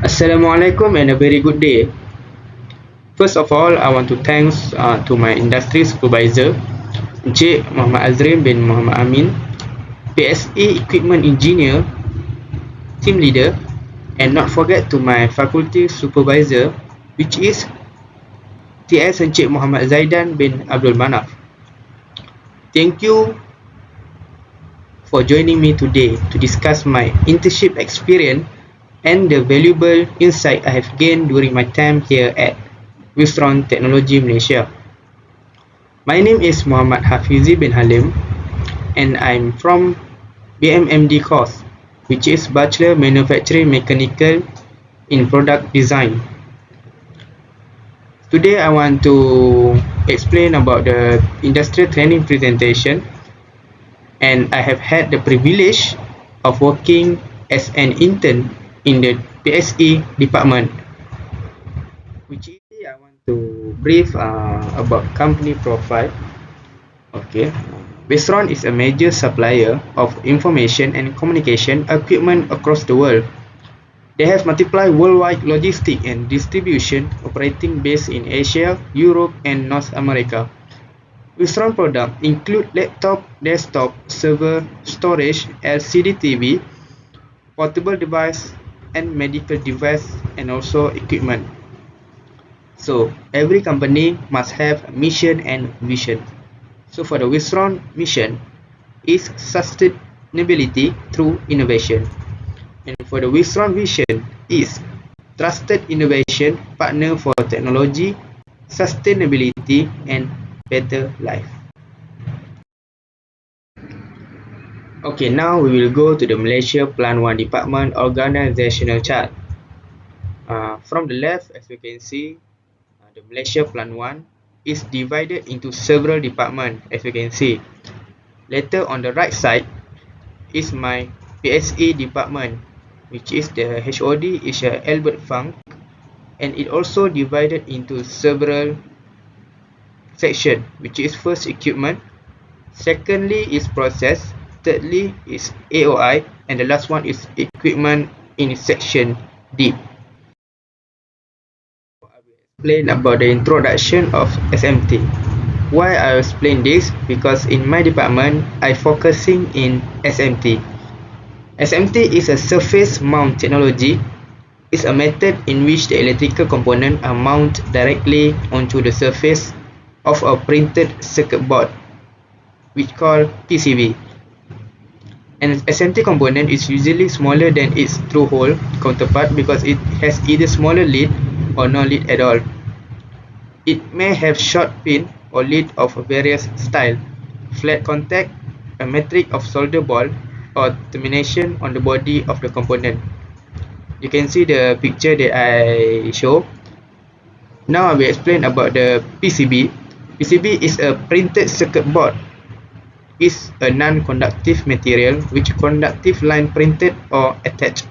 Assalamualaikum and a very good day. First of all, I want to thanks to my industry supervisor, Encik Muhammad Azrin bin Muhammad Amin, PSE Equipment Engineer, Team Leader, and not forget to my faculty supervisor, which is TS Encik Muhammad Zaidan bin Abdul Manaf. Thank you for joining me today to discuss my internship experience and the valuable insight I have gained during my time here at Wistron Technology Malaysia. My name is Muhammad Hafizi bin Halim and I'm from BMMD course, which is Bachelor Manufacturing Mechanical in Product Design. Today I want to explain about the industrial training presentation, and I have had the privilege of working as an intern in the PSE department, which is I want to brief about company profile. Okay, Wistron is a major supplier of information and communication equipment across the world. They have multiplied worldwide logistics and distribution operating based in Asia, Europe, and North America. Wistron products include laptop, desktop, server, storage, LCD TV, portable device, and medical device, and also equipment. So every company must have a mission and vision. So for the Wistron mission is sustainability through innovation. And for the Wistron vision is trusted innovation partner for technology, sustainability, and better life. Okay, now we will go to the Malaysia Plan 1 Department organizational chart. From the left, as you can see, the Malaysia Plan 1 is divided into several departments, as you can see. Later on the right side is my PSE department, which is the HOD is Albert Funk, and it also divided into several sections, which is first equipment, secondly is process, thirdly is AOI, and the last one is equipment in section D. I will explain about the introduction of SMT. Why I explain this? Because in my department I focusing in SMT. SMT is a surface mount technology. It's a method in which the electrical components are mounted directly onto the surface of a printed circuit board, which called PCB. An SMT component is usually smaller than its through-hole counterpart because it has either smaller lead or no lead at all. It may have short pin or lead of various style, flat contact, a metric of solder ball, or termination on the body of the component. You can see the picture that I show. Now I will explain about the PCB. PCB is a printed circuit board. Is a non-conductive material which conductive line printed or attached.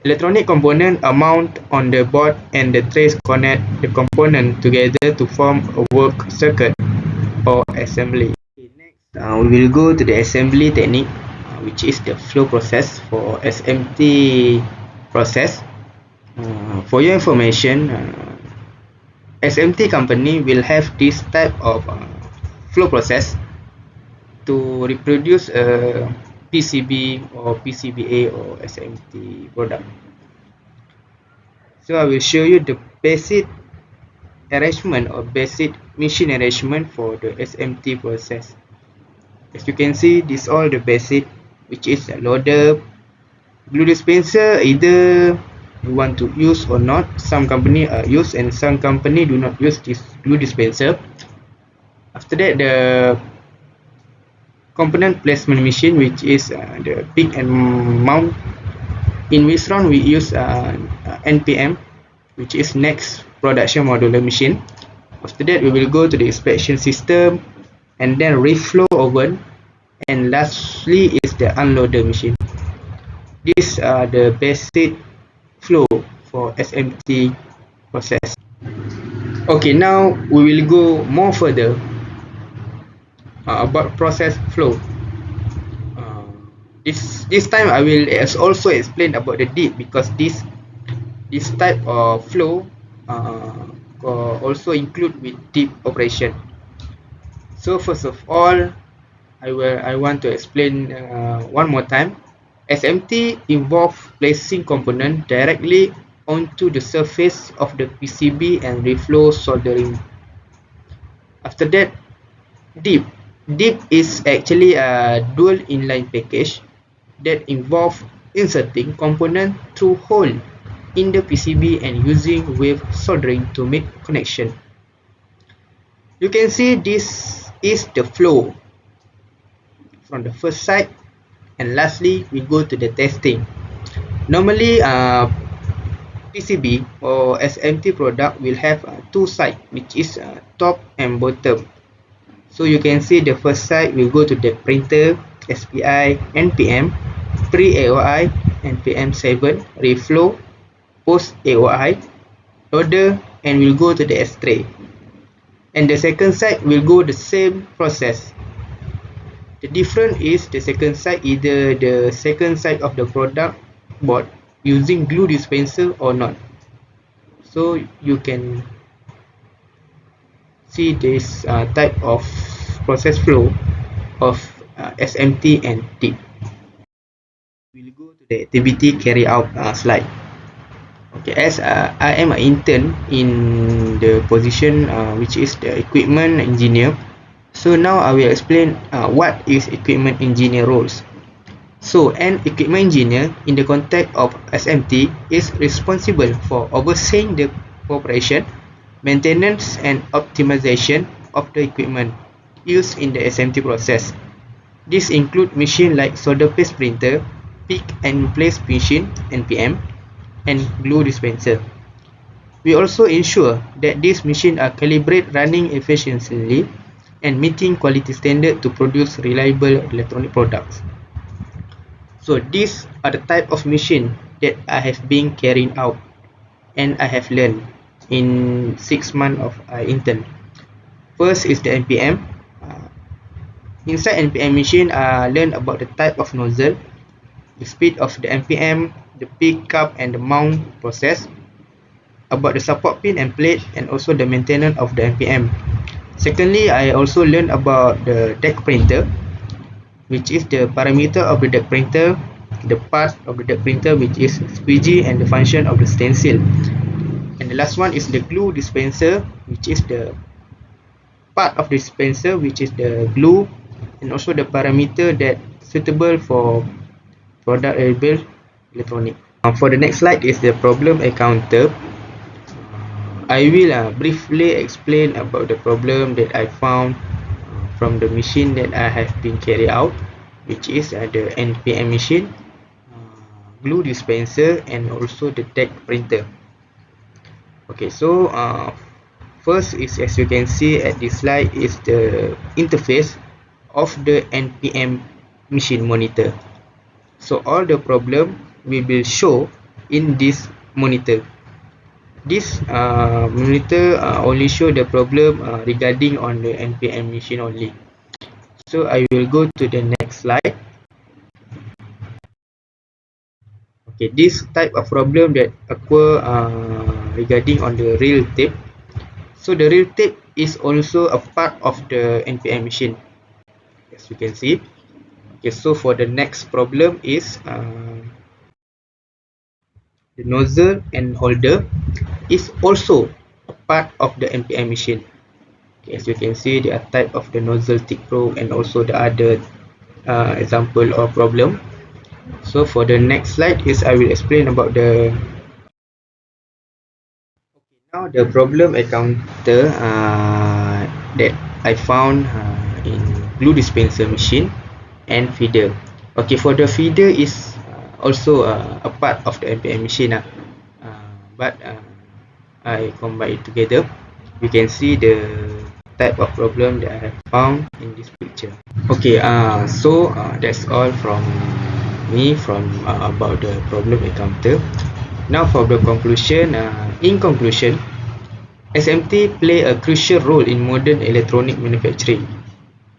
Electronic components are mounted on the board and the trace connect the component together to form a work circuit or assembly. Okay, next we will go to the assembly technique, which is the flow process for SMT process. For your information, SMT company will have this type of flow process to reproduce a PCB or PCBA or SMT product. So I will show you the basic arrangement or basic machine arrangement for the SMT process. As you can see, this all the basic, which is a loader, glue dispenser, either you want to use or not. Some company use and some company do not use this glue dispenser. After that, the component placement machine, which is the pick and mount. In Wistron we use NPM, which is next production modular machine. After that we will go to the inspection system, and then reflow oven, and lastly is the unloader machine. These are the basic flow for SMT process. Okay, now we will go more further about process flow. This time I will also explain about the deep, because this This type of flow also include with deep operation. So first of all, I want to explain one more time. SMT involves placing component directly onto the surface of the PCB and reflow soldering. After that, deep. Deep is actually a dual inline package that involves inserting component through hole in the PCB and using wave soldering to make connection. You can see this is the flow from the first side, and lastly we go to the testing. Normally PCB or SMT product will have two sides, which is top and bottom. So you can see the first side will go to the printer, SPI, NPM, pre-AOI, NPM7, reflow, post-AOI, loader, and will go to the S-tray. And the second side will go the same process. The difference is the second side, either the second side of the product board using glue dispenser or not. So you can see this type of process flow of SMT and TIP. We'll go to the activity carry out slide. Okay, as I am an intern in the position which is the equipment engineer. So now I will explain what is equipment engineer roles. So an equipment engineer in the context of SMT is responsible for overseeing the operation, maintenance and optimization of the equipment used in the SMT process. This includes machines like solder paste printer, pick and place machine (NPM), and glue dispenser. We also ensure that these machines are calibrated, running efficiently, and meeting quality standards to produce reliable electronic products. So these are the type of machine that I have been carrying out and I have learned in 6 months of intern. First is the NPM. Inside NPM machine, I learned about the type of nozzle, the speed of the NPM, the pick up and the mount process, about the support pin and plate, and also the maintenance of the NPM. Secondly, I also learned about the deck printer, which is the parameter of the deck printer, the part of the deck printer which is squeegee, and the function of the stencil. And the last one is the glue dispenser, which is the part of the dispenser which is the glue, and also the parameter that suitable for product label electronic. For the next slide is the problem encounter. I will briefly explain about the problem that I found from the machine that I have been carried out, which is the NPM machine, glue dispenser, and also the deck printer. Okay, so first is, as you can see at this slide, is the interface of the NPM machine monitor. So all the problem we will show in this monitor. This monitor only show the problem regarding on the NPM machine only. So I will go to the next slide. Okay, this type of problem that occur regarding on the reel tape. So the reel tape is also a part of the NPM machine, as you can see. Okay, so for the next problem is the nozzle and holder is also a part of the NPM machine. Okay, as you can see, there are type of the nozzle tick probe and also the other example or problem. So for the next slide is I will explain about the now the problem encounter that I found in glue dispenser machine and feeder. Okay, for the feeder is also a part of the NPM machine, but I combine it together. You can see the type of problem that I have found in this picture. Okay, so that's all from me from about the problem encounter. Now for the conclusion, in conclusion, SMT play a crucial role in modern electronic manufacturing.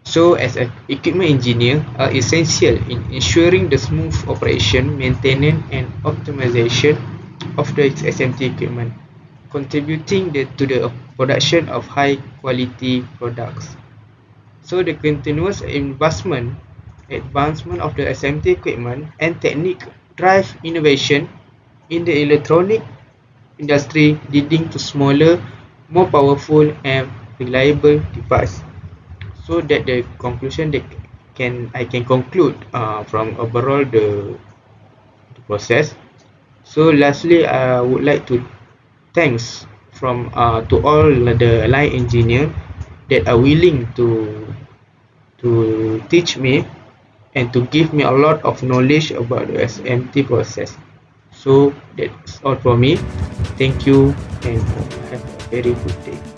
So as an equipment engineer are essential in ensuring the smooth operation, maintenance and optimization of the SMT equipment, contributing to the production of high quality products. So the continuous advancement of the SMT equipment and technique drive innovation in the electronic industry, leading to smaller, more powerful and reliable device. So that the conclusion that I can conclude from overall the process. So lastly, I would like to thanks to all the line engineer that are willing to teach me and to give me a lot of knowledge about the SMT process. So that's all for me. Thank you and have a very good day.